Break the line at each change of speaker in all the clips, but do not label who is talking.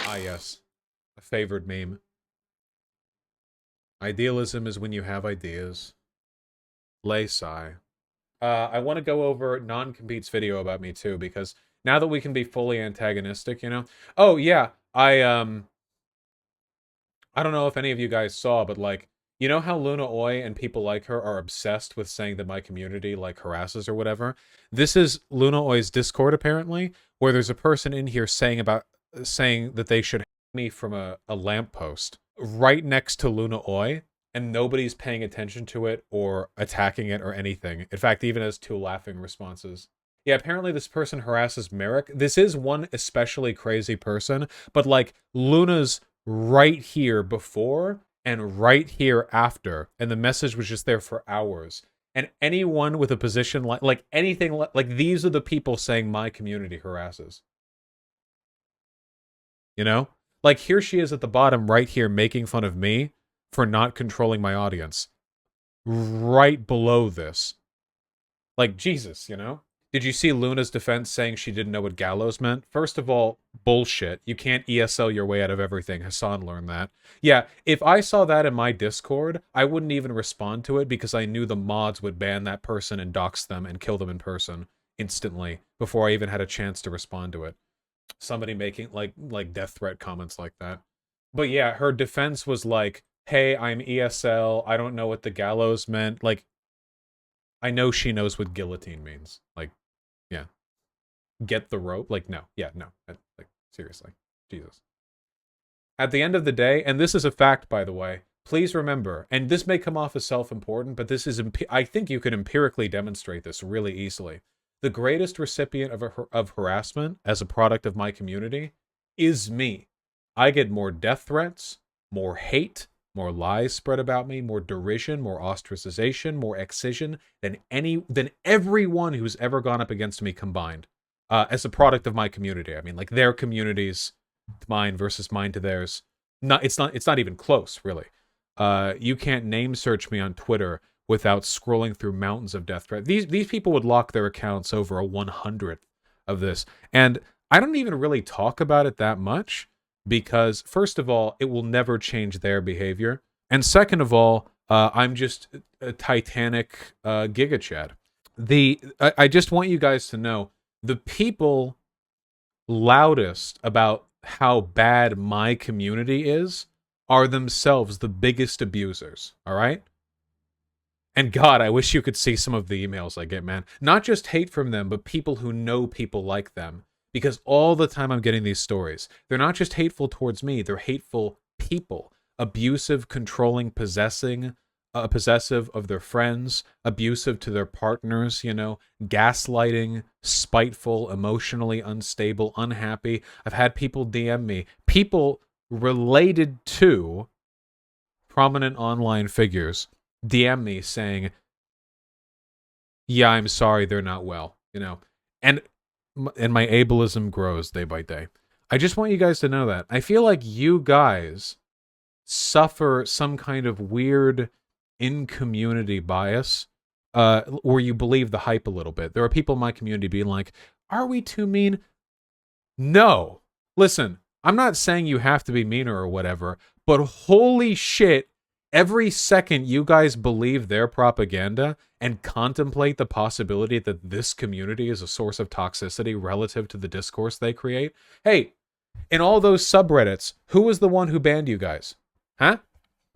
Ah, yes. A favored meme. Idealism is when you have ideas. Lay sigh. I want to go over Non-Compete's video about me too, because now that we can be fully antagonistic, you know? Oh, yeah. I don't know if any of you guys saw, but like, you know how Luna Oi and people like her are obsessed with saying that my community like harasses or whatever? This is Luna Oi's Discord apparently, where there's a person in here saying that they should hang me from a lamppost right next to Luna Oi, and nobody's paying attention to it or attacking it or anything. In fact, even has two laughing responses. Yeah, apparently this person harasses Merrick. This is one especially crazy person, but like Luna's right here before and right here after, and the message was just there for hours. And anyone with a position like anything like these are the people saying my community harasses. You know? Like here she is at the bottom right here making fun of me for not controlling my audience. Right below this. Like Jesus, you know? Did you see Luna's defense saying she didn't know what gallows meant? First of all, bullshit. You can't ESL your way out of everything. Hassan learned that. Yeah, if I saw that in my Discord, I wouldn't even respond to it because I knew the mods would ban that person and dox them and kill them in person instantly before I even had a chance to respond to it. Somebody making like death threat comments like that. But yeah, her defense was like, hey, I'm ESL. I don't know what the gallows meant. Like, I know she knows what guillotine means. Like, yeah. Get the rope? Like, no. Yeah, no. Like, seriously. Jesus. At the end of the day, and this is a fact, by the way, please remember, and this may come off as self-important, but this is, I think you can empirically demonstrate this really easily. The greatest recipient of harassment as a product of my community is me. I get more death threats, more hate, more lies spread about me, more derision, more ostracization, more excision than everyone who's ever gone up against me combined. As a product of my community. I mean, like their communities, mine versus mine to theirs. It's not even close, really. You can't name search me on Twitter without scrolling through mountains of death threats. These people would lock their accounts over a 100th of this. And I don't even really talk about it that much because, first of all, it will never change their behavior. And second of all, I'm just a Titanic Giga Chad. I just want you guys to know, the people loudest about how bad my community is are themselves the biggest abusers, all right? And God, I wish you could see some of the emails I get, man. Not just hate from them, but people who know people like them. Because all the time I'm getting these stories. They're not just hateful towards me, they're hateful people. Abusive, controlling, possessive of their friends, abusive to their partners, you know, gaslighting, spiteful, emotionally unstable, unhappy. I've had people DM me, people related to prominent online figures DM me saying, yeah, I'm sorry they're not well, you know, and my ableism grows day by day. I just want you guys to know that. I feel like you guys suffer some kind of weird in-community bias where you believe the hype a little bit. There are people in my community being like, are we too mean? No. Listen, I'm not saying you have to be meaner or whatever, but holy shit, every second you guys believe their propaganda and contemplate the possibility that this community is a source of toxicity relative to the discourse they create. Hey, in all those subreddits, who was the one who banned you guys? Huh?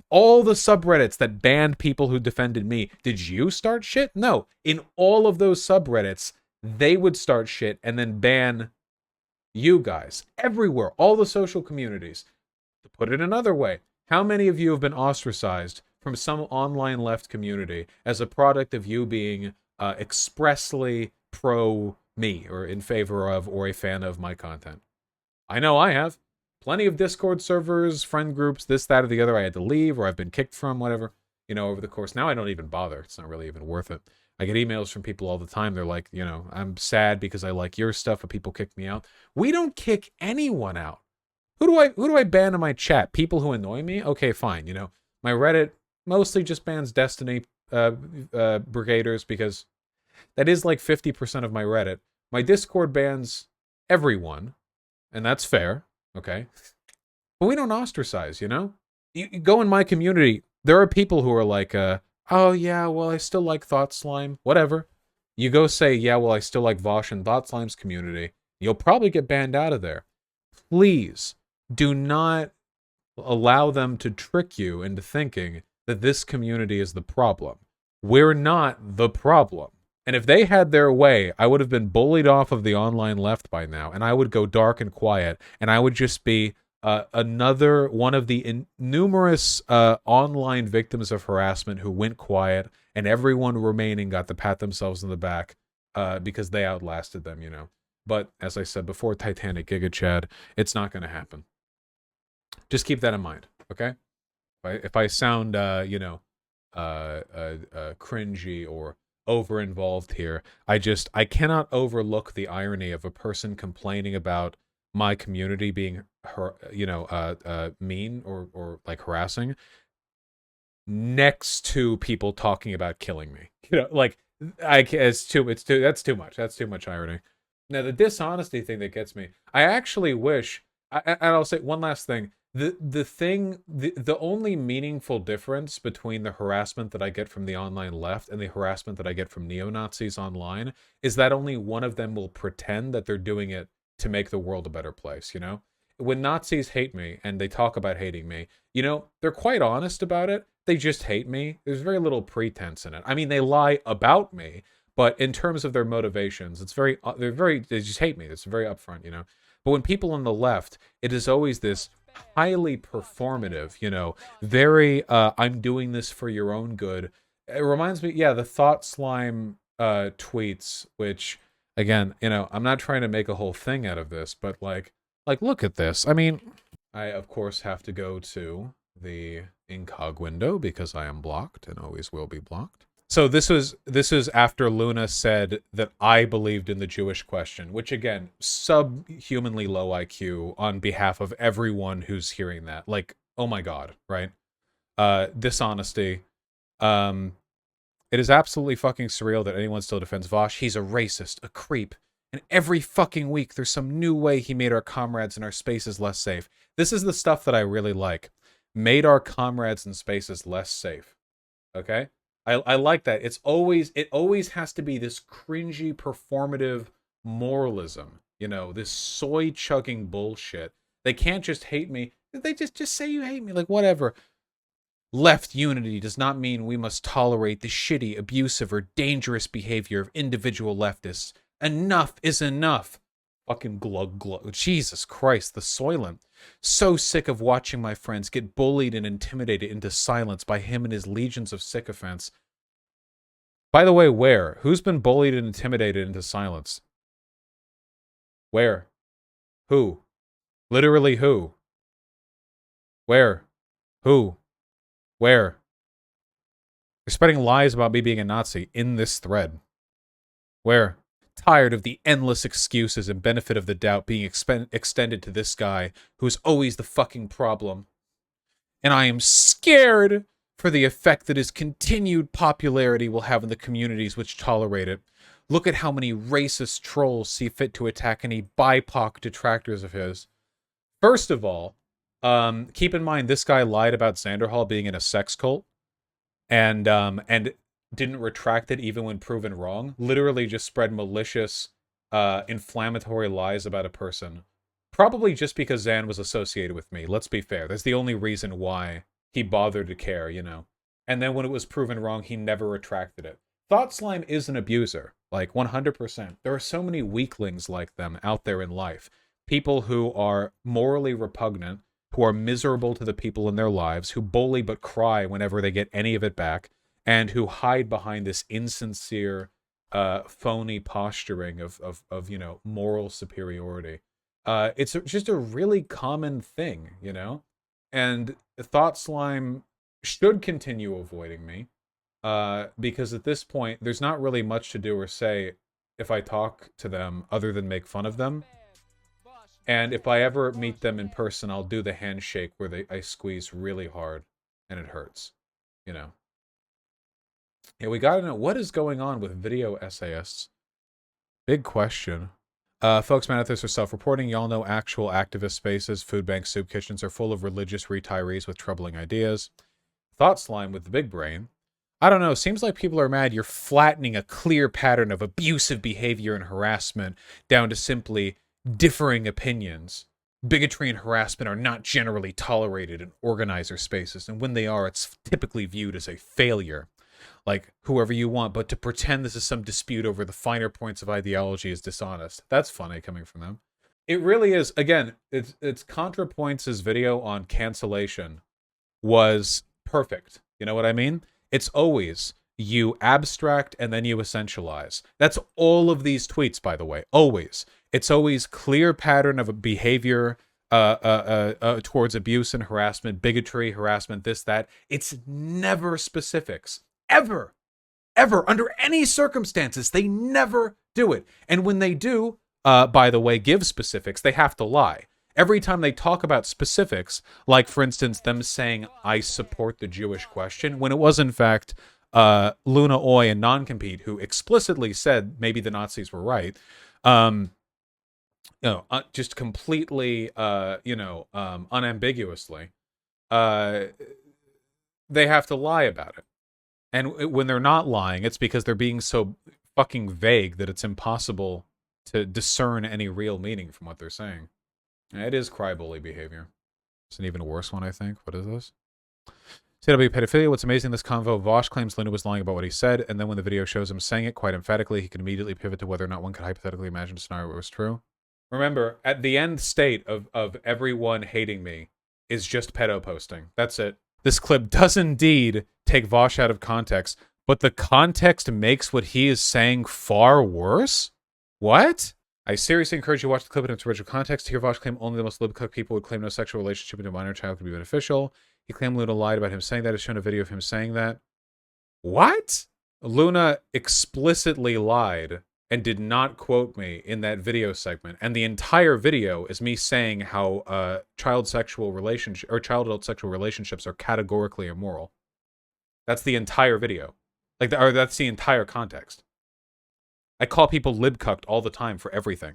All the subreddits that banned people who defended me, did you start shit? No. In all of those subreddits, they would start shit and then ban you guys. Everywhere. All the social communities. To put it another way, how many of you have been ostracized from some online left community as a product of you being expressly pro me or in favor of or a fan of my content? I know I have. Plenty of Discord servers, friend groups, this, that, or the other I had to leave or I've been kicked from, whatever, you know, over the course. Now I don't even bother. It's not really even worth it. I get emails from people all the time. They're like, you know, I'm sad because I like your stuff, but people kick me out. We don't kick anyone out. Who do I ban in my chat? People who annoy me? Okay, fine. You know, my Reddit mostly just bans Destiny. brigaders, because that is like 50% of my Reddit. My Discord bans everyone, and that's fair, okay? But we don't ostracize, you know? You go in my community, there are people who are like, oh yeah, well, I still like Thought Slime, whatever. You go say, yeah, well, I still like Vaush and Thought Slime's community, you'll probably get banned out of there. Please do not allow them to trick you into thinking that this community is the problem. We're not the problem. And if they had their way, I would have been bullied off of the online left by now, and I would go dark and quiet, and I would just be another one of the numerous online victims of harassment who went quiet, and everyone remaining got to pat themselves in the back because they outlasted them, you know. But as I said before, Titanic Giga Chad, it's not going to happen. Just keep that in mind, okay? If I sound, cringy or over-involved here, I cannot overlook the irony of a person complaining about my community being, mean or like harassing, next to people talking about killing me. You know, like that's too much. That's too much irony. Now the dishonesty thing that gets me, I actually wish. And I'll say one last thing. The only meaningful difference between the harassment that I get from the online left and the harassment that I get from neo-Nazis online is that only one of them will pretend that they're doing it to make the world a better place, you know? When Nazis hate me and they talk about hating me, you know, they're quite honest about it. They just hate me. There's very little pretense in it. I mean, they lie about me, but in terms of their motivations, they just hate me. It's very upfront, you know? But when people on the left, it is always this highly performative, you know, very I'm doing this for your own good. It reminds me, yeah, the Thought Slime tweets, which again, you know, I'm not trying to make a whole thing out of this, but like look at this. I mean, I of course have to go to the incog window because I am blocked and always will be blocked. So this was after Luna said that I believed in the Jewish question, which again, subhumanly low IQ on behalf of everyone who's hearing that. Like, oh my god, right? Dishonesty. It is absolutely fucking surreal that anyone still defends Vaush. He's a racist, a creep. And every fucking week there's some new way he made our comrades and our spaces less safe. This is the stuff that I really like. Made our comrades and spaces less safe. Okay? I like that. It always has to be this cringy, performative moralism. You know, this soy-chugging bullshit. They can't just hate me. They just say you hate me. Like, whatever. Left unity does not mean we must tolerate the shitty, abusive, or dangerous behavior of individual leftists. Enough is enough. Fucking glug glug. Jesus Christ, the Soylent. So sick of watching my friends get bullied and intimidated into silence by him and his legions of sycophants. By the way, where? Who's been bullied and intimidated into silence? Where? Who? Literally who? Where? Who? Where? They're spreading lies about me being a Nazi in this thread. Where? Tired of the endless excuses and benefit of the doubt being extended to this guy who's always the fucking problem. And I am scared for the effect that his continued popularity will have in the communities which tolerate it. Look at how many racist trolls see fit to attack any BIPOC detractors of his. First of all, keep in mind this guy lied about Xanderhall being in a sex cult, and didn't retract it even when proven wrong. Literally just spread malicious, inflammatory lies about a person. Probably just because Xan was associated with me, let's be fair. That's the only reason why he bothered to care, you know. And then when it was proven wrong, he never retracted it. Thought Slime is an abuser, like 100%. There are so many weaklings like them out there in life. People who are morally repugnant, who are miserable to the people in their lives, who bully but cry whenever they get any of it back, and who hide behind this insincere, phony posturing of you know, moral superiority. It's just a really common thing, you know? And Thought Slime should continue avoiding me, because at this point, there's not really much to do or say if I talk to them other than make fun of them. And if I ever meet them in person, I'll do the handshake where I squeeze really hard and it hurts, you know? Yeah, we gotta know what is going on with video essayists. Big question. Folks, manifests are self-reporting. Y'all know actual activist spaces, food banks, soup kitchens are full of religious retirees with troubling ideas. Thought slime with the big brain. I don't know. Seems like people are mad you're flattening a clear pattern of abusive behavior and harassment down to simply differing opinions. Bigotry and harassment are not generally tolerated in organizer spaces, and when they are, it's typically viewed as a failure. Like, whoever you want, but to pretend this is some dispute over the finer points of ideology is dishonest. That's funny coming from them. It really is. Again, it's ContraPoints' video on cancellation was perfect. You know what I mean? It's always you abstract and then you essentialize. That's all of these tweets, by the way. Always. It's always clear pattern of a behavior towards abuse and harassment, bigotry, harassment, this, that. It's never specifics. Ever. Ever. Under any circumstances. They never do it. And when they do, by the way, give specifics, they have to lie. Every time they talk about specifics, like, for instance, them saying, I support the Jewish question, when it was, in fact, Luna Oy and Non-Compete who explicitly said maybe the Nazis were right, just completely, unambiguously, they have to lie about it. And when they're not lying, it's because they're being so fucking vague that it's impossible to discern any real meaning from what they're saying. It is cry-bully behavior. It's an even worse one, I think. What is this? CW pedophilia. What's amazing in this convo, Vaush claims Luna was lying about what he said, and then when the video shows him saying it quite emphatically, he can immediately pivot to whether or not one could hypothetically imagine a scenario where it was true. Remember, at the end state of everyone hating me is just pedo posting. That's it. This clip does indeed take Vaush out of context, but the context makes what he is saying far worse? What? I seriously encourage you to watch the clip in its original context. To hear Vaush claim only the most lib-cook people would claim no sexual relationship with a minor child could be beneficial. He claimed Luna lied about him saying that. Has shown a video of him saying that. What? Luna explicitly lied and did not quote me in that video segment. And the entire video is me saying how child-adult sexual relationships are categorically immoral. That's the entire video. That's the entire context. I call people lib-cucked all the time for everything.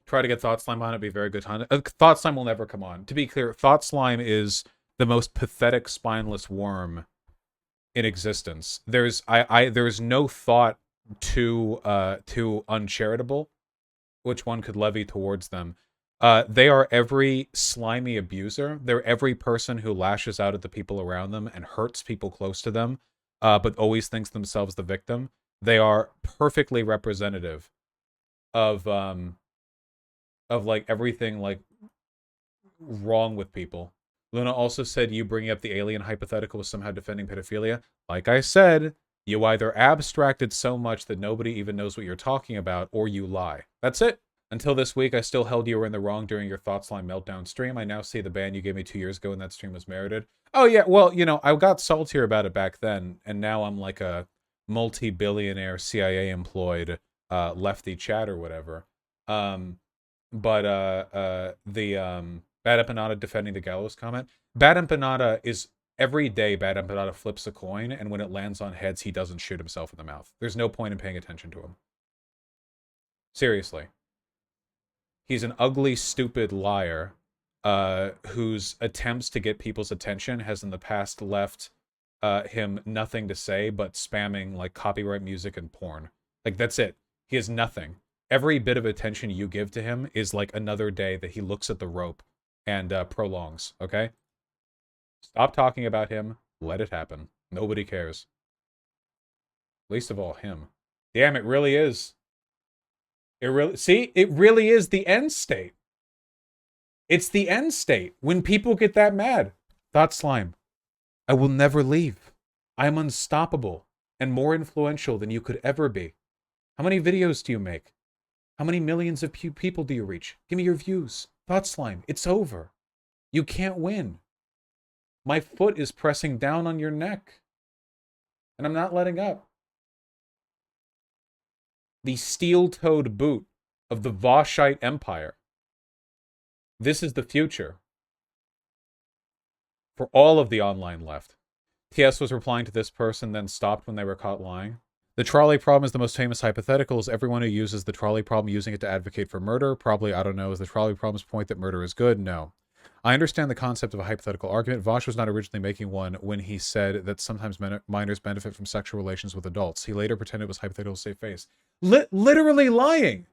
Try to get Thought Slime on it, be very good time. Thought Slime will never come on. To be clear, Thought Slime is the most pathetic, spineless worm in existence. There's no thought too uncharitable which one could levy towards them. They are every slimy abuser. They're every person who lashes out at the people around them and hurts people close to them, but always thinks themselves the victim. They are perfectly representative of like everything like wrong with people. Luna also said you bringing up the alien hypothetical was somehow defending pedophilia. Like I said, you either abstracted so much that nobody even knows what you're talking about, or you lie. That's it. Until this week, I still held you were in the wrong during your Thought Slime Meltdown stream. I now see the ban you gave me 2 years ago and that stream was merited. Oh yeah, well, I got saltier about it back then, and now I'm like a multi-billionaire CIA-employed lefty chat or whatever. The Bad Empanada defending the gallows comment. Bad Empanada is every day Bad Empanada flips a coin, and when it lands on heads, he doesn't shoot himself in the mouth. There's no point in paying attention to him. Seriously. He's an ugly, stupid liar whose attempts to get people's attention has in the past left him nothing to say but spamming like copyright music and porn. Like, that's it. He has nothing. Every bit of attention you give to him is like another day that he looks at the rope and prolongs, okay? Stop talking about him. Let it happen. Nobody cares. Least of all him. Damn, it really is. It really is the end state. It's the end state when people get that mad. Thought Slime. I will never leave. I am unstoppable and more influential than you could ever be. How many videos do you make? How many millions of people do you reach? Give me your views. Thought Slime. It's over. You can't win. My foot is pressing down on your neck. And I'm not letting up. The steel-toed boot of the Vaushite Empire. This is the future for all of the online left. TS was replying to this person, then stopped when they were caught lying. The trolley problem is the most famous hypothetical. Is everyone who uses the trolley problem using it to advocate for murder? Probably, I don't know. Is the trolley problem's point that murder is good? No. I understand the concept of a hypothetical argument. Vaush was not originally making one when he said that sometimes minors benefit from sexual relations with adults. He later pretended it was hypothetical to save face. Literally lying!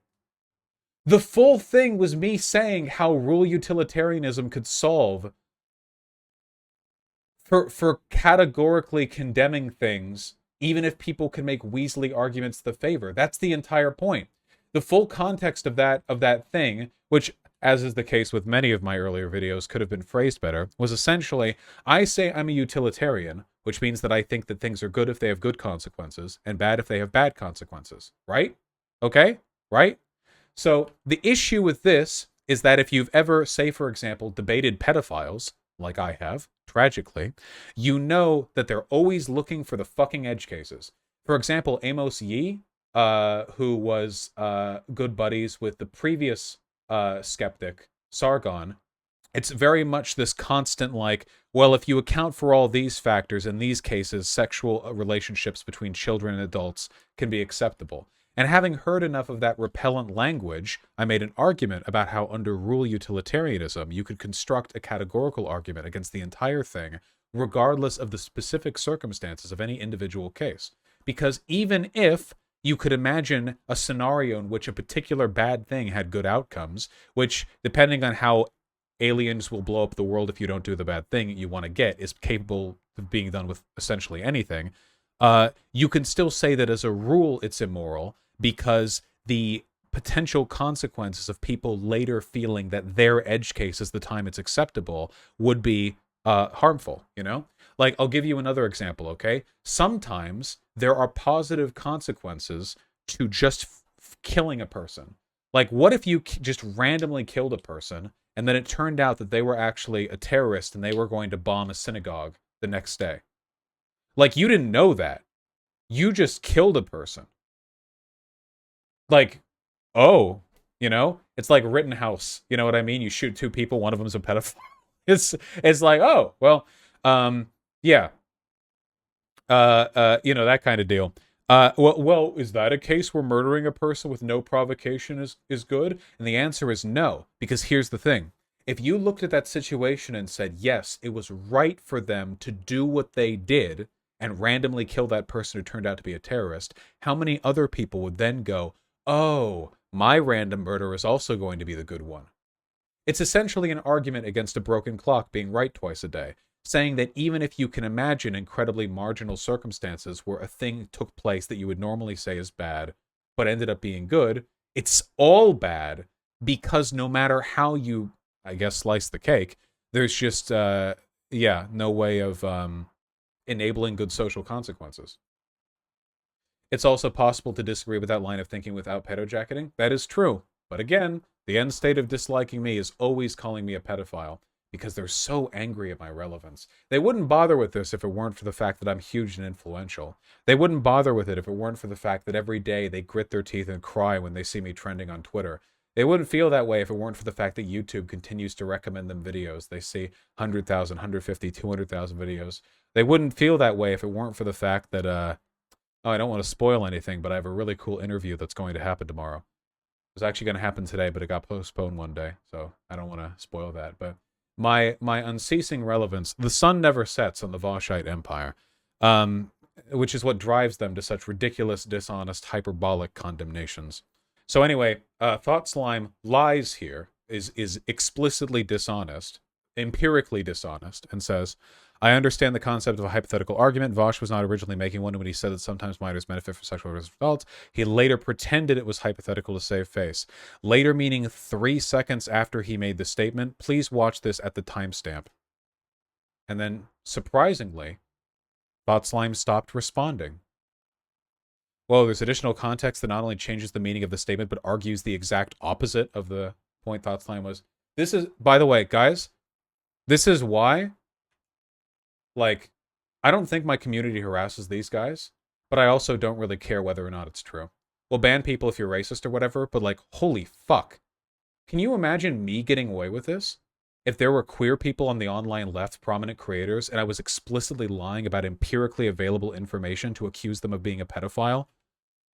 The full thing was me saying how rule utilitarianism could solve for categorically condemning things, even if people can make Weasley arguments to the favor. That's the entire point. The full context of that thing, which, as is the case with many of my earlier videos, could have been phrased better, was essentially, I say I'm a utilitarian, which means that I think that things are good if they have good consequences, and bad if they have bad consequences. Right? Okay? Right? So the issue with this is that if you've ever, say for example, debated pedophiles, like I have, tragically, you know that they're always looking for the fucking edge cases. For example, Amos Yee, who was good buddies with the previous skeptic, Sargon, it's very much this constant like, well, if you account for all these factors, in these cases, sexual relationships between children and adults can be acceptable. And having heard enough of that repellent language, I made an argument about how under rule utilitarianism, you could construct a categorical argument against the entire thing, regardless of the specific circumstances of any individual case. Because even if you could imagine a scenario in which a particular bad thing had good outcomes, which, depending on how aliens will blow up the world if you don't do the bad thing you want to get, is capable of being done with essentially anything, you can still say that as a rule it's immoral, because the potential consequences of people later feeling that their edge case is the time it's acceptable would be harmful, you know? Like, I'll give you another example, okay? Sometimes there are positive consequences to just killing a person. Like, what if you just randomly killed a person, and then it turned out that they were actually a terrorist and they were going to bomb a synagogue the next day? Like, you didn't know that. You just killed a person. Like, oh, you know? It's like Rittenhouse. You know what I mean? You shoot two people, one of them's a pedophile. It's like, oh, well, yeah. You know, that kind of deal. Well, is that a case where murdering a person with no provocation is good? And the answer is no, because here's the thing. If you looked at that situation and said, yes, it was right for them to do what they did and randomly kill that person who turned out to be a terrorist, how many other people would then go, oh, my random murder is also going to be the good one? It's essentially an argument against a broken clock being right twice a day, saying that even if you can imagine incredibly marginal circumstances where a thing took place that you would normally say is bad, but ended up being good, it's all bad, because no matter how you, I guess, slice the cake, there's just, no way of enabling good social consequences. It's also possible to disagree with that line of thinking without pedojacketing. That is true. But again, the end state of disliking me is always calling me a pedophile, because they're so angry at my relevance. They wouldn't bother with this if it weren't for the fact that I'm huge and influential. They wouldn't bother with it if it weren't for the fact that every day they grit their teeth and cry when they see me trending on Twitter. They wouldn't feel that way if it weren't for the fact that YouTube continues to recommend them videos. They see 100,000, 150, 200,000 videos. They wouldn't feel that way if it weren't for the fact that, oh, I don't want to spoil anything, but I have a really cool interview that's going to happen tomorrow. It was actually going to happen today, but it got postponed one day, so I don't want to spoil that. But my unceasing relevance, the sun never sets on the Vaushite Empire, which is what drives them to such ridiculous, dishonest, hyperbolic condemnations. So anyway, Thought Slime lies here, is explicitly dishonest, empirically dishonest, and says, I understand the concept of a hypothetical argument. Vaush was not originally making one when he said that sometimes minors benefit from sexual results. He later pretended it was hypothetical to save face. Later meaning 3 seconds after he made the statement. Please watch this at the timestamp. And then, surprisingly, Thought Slime stopped responding. Well, there's additional context that not only changes the meaning of the statement, but argues the exact opposite of the point Thought Slime was. This is, by the way, guys, this is why, like, I don't think my community harasses these guys, but I also don't really care whether or not it's true. We'll ban people if you're racist or whatever, but like, holy fuck. Can you imagine me getting away with this? if there were queer people on the online left, prominent creators, and I was explicitly lying about empirically available information to accuse them of being a pedophile,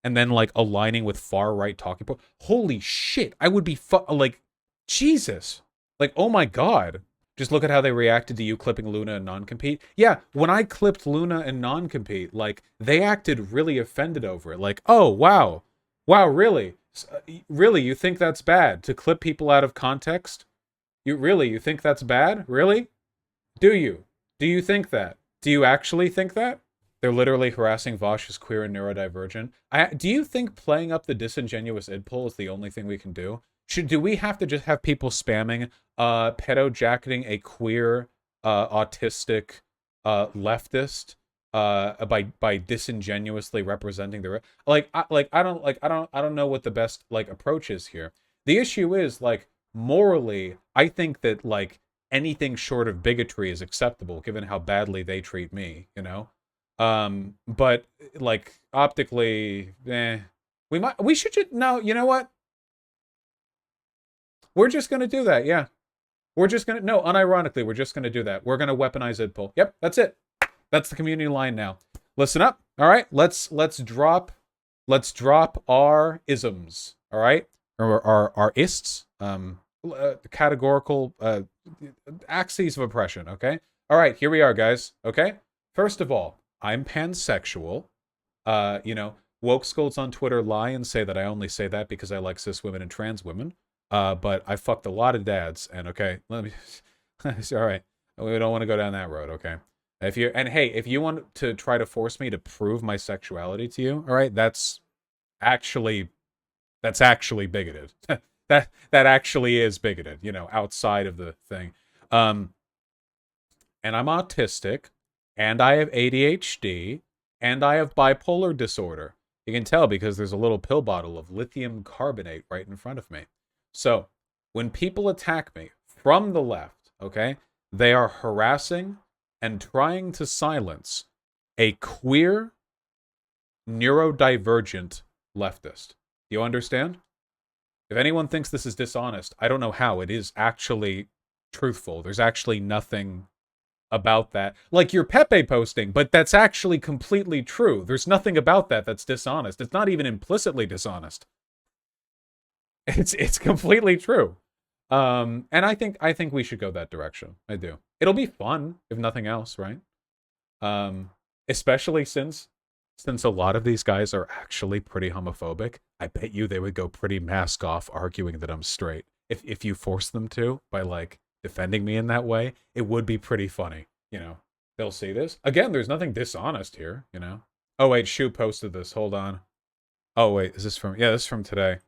and then like aligning with far right talking points, holy shit, I would be like, Jesus, like, oh my god. Just look at how they reacted to you clipping Luna and non-compete. Yeah, when I clipped Luna and non-compete, like, they acted really offended over it. Like, oh, wow. Wow, really? Really, you think that's bad? To clip people out of context? You think that's bad? Really? Do you? Do you think that? Do you actually think that? They're literally harassing Vaush as queer and neurodivergent. Do you think playing up the disingenuous id poll is the only thing we can do? Do we have to just have people spamming pedo-jacketing a queer autistic leftist by disingenuously representing the I don't know what the best like approach is here. The issue is like morally, I think that like anything short of bigotry is acceptable given how badly they treat me, you know? But like optically, we should just, no, you know what? We're just gonna do that, yeah. We're just gonna, no, unironically, we're just gonna do that. We're gonna weaponize id poll. Yep, that's it. That's the community line now. Listen up, all right? Let's drop our isms, all right? Or our ists, categorical axes of oppression, okay? All right, here we are, guys, okay? First of all, I'm pansexual. You know, woke scolds on Twitter lie and say that I only say that because I like cis women and trans women. But I fucked a lot of dads, and okay, let me. It's all right. We don't want to go down that road, okay? If you want to try to force me to prove my sexuality to you, all right, that's actually bigoted. that actually is bigoted, you know, outside of the thing. And I'm autistic, and I have ADHD, and I have bipolar disorder. You can tell because there's a little pill bottle of lithium carbonate right in front of me. So, when people attack me from the left, okay, they are harassing and trying to silence a queer, neurodivergent leftist. Do you understand? If anyone thinks this is dishonest, I don't know how. It is actually truthful. There's actually nothing about that. Like your Pepe posting, but that's actually completely true. There's nothing about that that's dishonest. It's not even implicitly dishonest. It's completely true. And I think we should go that direction. I do. It'll be fun, if nothing else, right? Especially since a lot of these guys are actually pretty homophobic. I bet you they would go pretty mask off arguing that I'm straight. If you force them to by like defending me in that way, it would be pretty funny, you know. They'll see this. Again, there's nothing dishonest here, you know. Oh wait, Shu posted this. Hold on. Oh wait, is this from, yeah, this is from today.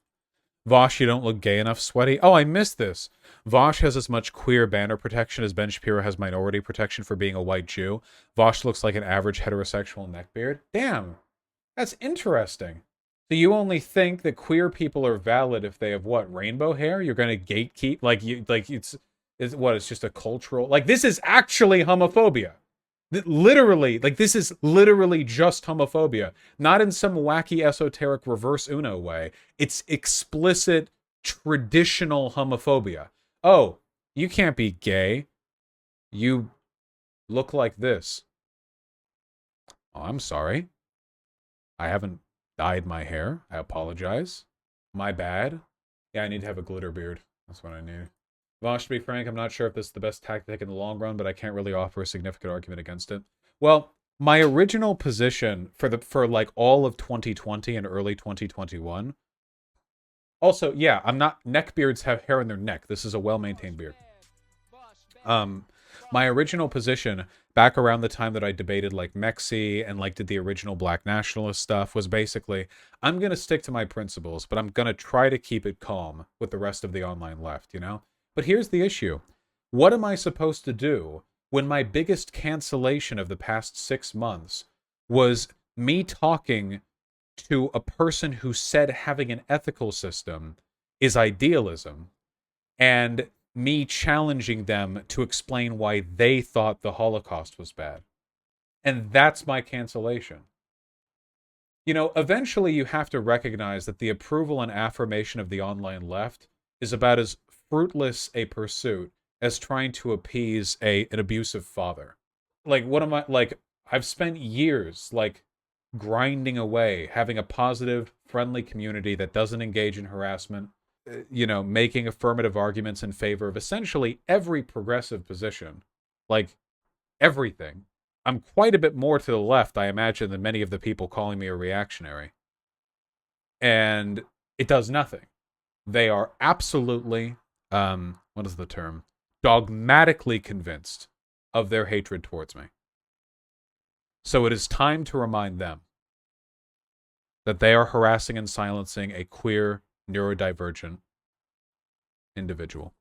Vaush, you don't look gay enough, sweaty. Oh, I missed this. Vaush has as much queer banner protection as Ben Shapiro has minority protection for being a white Jew. Vaush looks like an average heterosexual neckbeard. Damn, that's interesting. So you only think that queer people are valid if they have what, rainbow hair? You're gonna gatekeep it's just a cultural, like, this is actually homophobia. Literally, like, this is literally just homophobia. Not in some wacky, esoteric reverse Uno way. It's explicit, traditional homophobia. Oh, you can't be gay. You look like this. Oh, I'm sorry. I haven't dyed my hair. I apologize. My bad. Yeah, I need to have a glitter beard. That's what I need. Vaush, to be frank, I'm not sure if this is the best tactic in the long run, but I can't really offer a significant argument against it. Well, my original position for like all of 2020 and early 2021. Also, yeah, I'm not, neckbeards have hair in their neck. This is a well-maintained beard. My original position back around the time that I debated like Mexi and like did the original black nationalist stuff was basically, I'm going to stick to my principles, but I'm going to try to keep it calm with the rest of the online left, you know? But here's the issue. What am I supposed to do when my biggest cancellation of the past 6 months was me talking to a person who said having an ethical system is idealism, and me challenging them to explain why they thought the Holocaust was bad? And that's my cancellation. You know, eventually you have to recognize that the approval and affirmation of the online left is about as fruitless a pursuit as trying to appease an abusive father. Like, what am I, like, I've spent years, like, grinding away, having a positive, friendly community that doesn't engage in harassment, making affirmative arguments in favor of essentially every progressive position. Like, everything. I'm quite a bit more to the left, I imagine, than many of the people calling me a reactionary. And it does nothing. They are absolutely, what is the term? Dogmatically convinced of their hatred towards me. So it is time to remind them that they are harassing and silencing a queer, neurodivergent individual.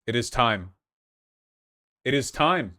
It is time. It is time.